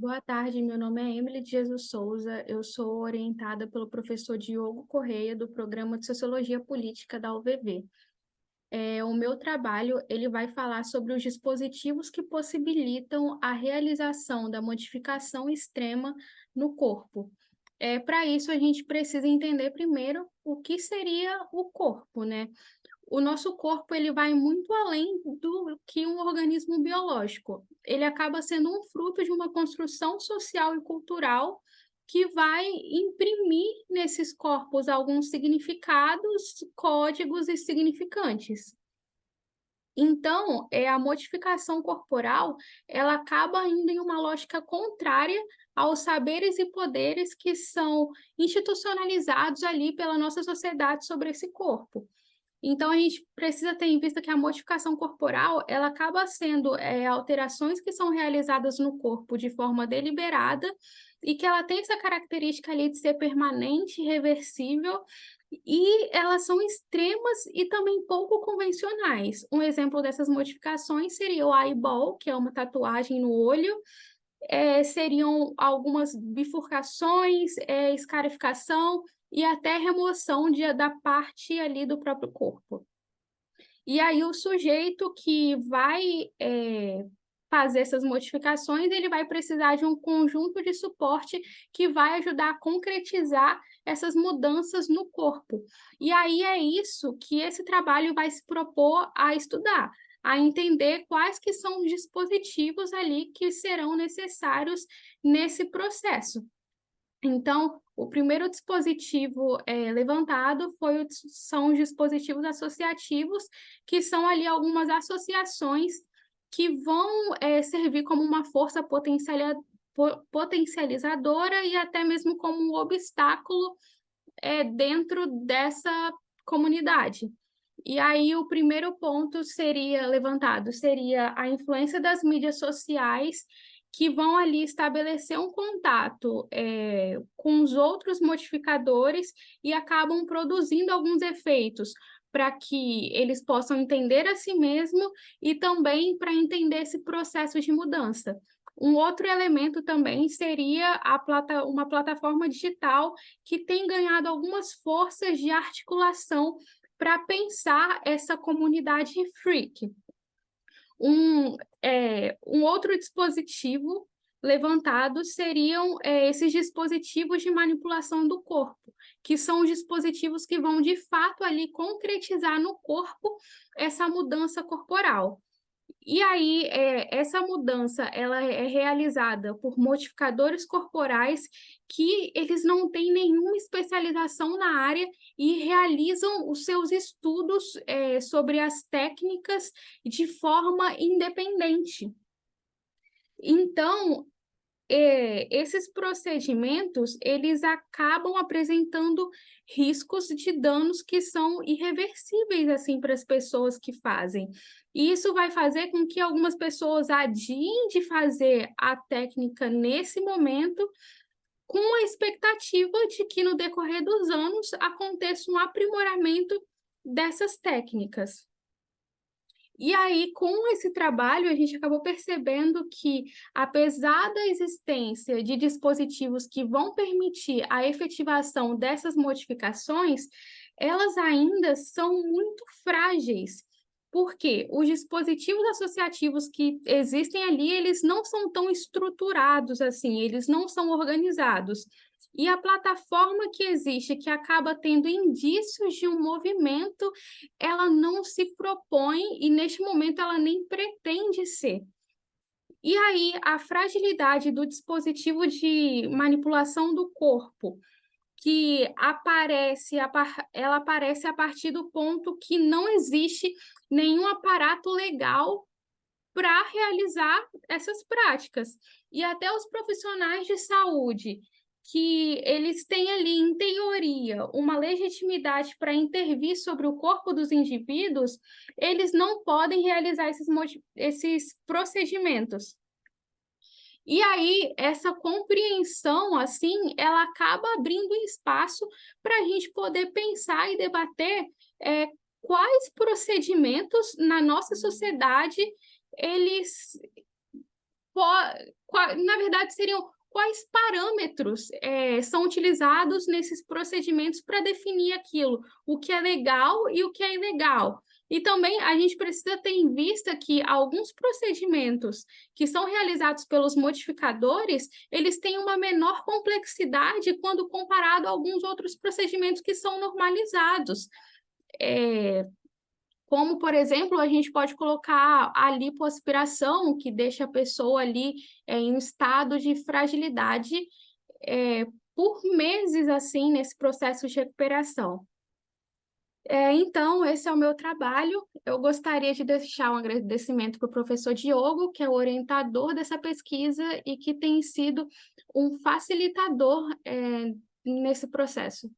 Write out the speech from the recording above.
Boa tarde, meu nome é Emily de Jesus Souza, eu sou orientada pelo professor Diogo Correia, do Programa de Sociologia Política da UVV. O meu trabalho ele vai falar sobre os dispositivos que possibilitam a realização da modificação extrema no corpo. Para isso, a gente precisa entender primeiro o que seria o corpo, né? O nosso corpo ele vai muito além do que um organismo biológico. Ele acaba sendo um fruto de uma construção social e cultural que vai imprimir nesses corpos alguns significados, códigos e significantes. Então, a modificação corporal, ela acaba indo em uma lógica contrária aos saberes e poderes que são institucionalizados ali pela nossa sociedade sobre esse corpo. Então, a gente precisa ter em vista que a modificação corporal, ela acaba sendo alterações que são realizadas no corpo de forma deliberada e que ela tem essa característica ali de ser permanente, reversível, e elas são extremas e também pouco convencionais. Um exemplo dessas modificações seria o eyeball, que é uma tatuagem no olho, seriam algumas bifurcações, escarificação e até remoção da parte ali do próprio corpo. E aí o sujeito que vai fazer essas modificações, ele vai precisar de um conjunto de suporte que vai ajudar a concretizar essas mudanças no corpo. E aí é isso que esse trabalho vai se propor a estudar, a entender quais que são os dispositivos ali que serão necessários nesse processo. Então, o primeiro dispositivo levantado são os dispositivos associativos, que são ali algumas associações que vão servir como uma força potencializadora e até mesmo como um obstáculo dentro dessa comunidade. E aí o primeiro ponto seria a influência das mídias sociais que vão ali estabelecer um contato com os outros modificadores e acabam produzindo alguns efeitos para que eles possam entender a si mesmo e também para entender esse processo de mudança. Um outro elemento também seria uma plataforma digital que tem ganhado algumas forças de articulação para pensar essa comunidade freak. Um outro dispositivo levantado seriam esses dispositivos de manipulação do corpo, que são os dispositivos que vão, de fato, ali concretizar no corpo essa mudança corporal. E aí, essa mudança ela é realizada por modificadores corporais que eles não têm nenhuma especialização na área e realizam os seus estudos sobre as técnicas de forma independente. Então, esses procedimentos, eles acabam apresentando riscos de danos que são irreversíveis, assim, para as pessoas que fazem. E isso vai fazer com que algumas pessoas adiem de fazer a técnica nesse momento, com a expectativa de que, no decorrer dos anos, aconteça um aprimoramento dessas técnicas. E aí, com esse trabalho, a gente acabou percebendo que, apesar da existência de dispositivos que vão permitir a efetivação dessas modificações, elas ainda são muito frágeis, porque os dispositivos associativos que existem ali, eles não são tão estruturados assim, eles não são organizados. E a plataforma que existe, que acaba tendo indícios de um movimento, ela não se propõe e, neste momento, ela nem pretende ser. E aí, a fragilidade do dispositivo de manipulação do corpo, que ela aparece a partir do ponto que não existe nenhum aparato legal para realizar essas práticas. E até os profissionais de saúde, que eles têm ali, em teoria, uma legitimidade para intervir sobre o corpo dos indivíduos, eles não podem realizar esses procedimentos. E aí, essa compreensão, assim, ela acaba abrindo espaço para a gente poder pensar e debater quais procedimentos na nossa sociedade eles na verdade, seriam quais parâmetros são utilizados nesses procedimentos para definir aquilo, o que é legal e o que é ilegal. E também a gente precisa ter em vista que alguns procedimentos que são realizados pelos modificadores, eles têm uma menor complexidade quando comparado a alguns outros procedimentos que são normalizados. Como, por exemplo, a gente pode colocar a lipoaspiração, que deixa a pessoa ali em um estado de fragilidade por meses, assim, nesse processo de recuperação. Então, esse é o meu trabalho. Eu gostaria de deixar um agradecimento para o professor Diogo, que é o orientador dessa pesquisa e que tem sido um facilitador nesse processo.